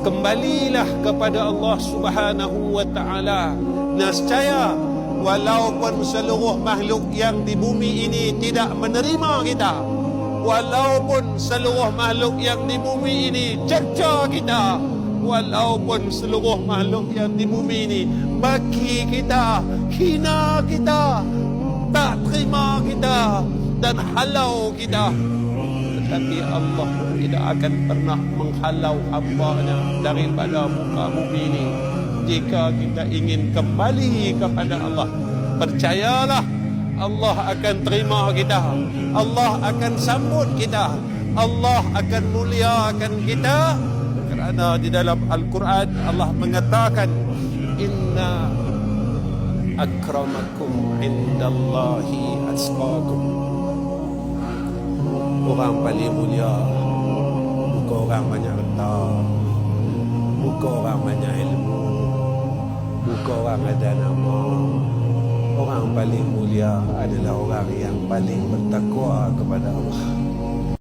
kembalilah kepada Allah Subhanahu wa Ta'ala. Nescaya walaupun seluruh makhluk yang di bumi ini tidak menerima kita, walaupun seluruh makhluk yang di bumi ini cerca kita, walaupun seluruh makhluk yang di bumi ini maki kita, hina kita, tak terima kita dan halau kita, tetapi Allah tidak akan pernah menghalau hamba-Nya daripada muka bumi ini. Jika kita ingin kembali kepada Allah, percayalah Allah akan terima kita, Allah akan sambut kita, Allah akan muliakan kita. Kerana di dalam Al-Quran Allah mengatakan, inna akramakum indallahi atqakum. Orang paling mulia bukan orang banyak harta, bukan orang banyak ilmu, bukan orang ada nama. Orang paling mulia adalah orang yang paling bertakwa kepada Allah.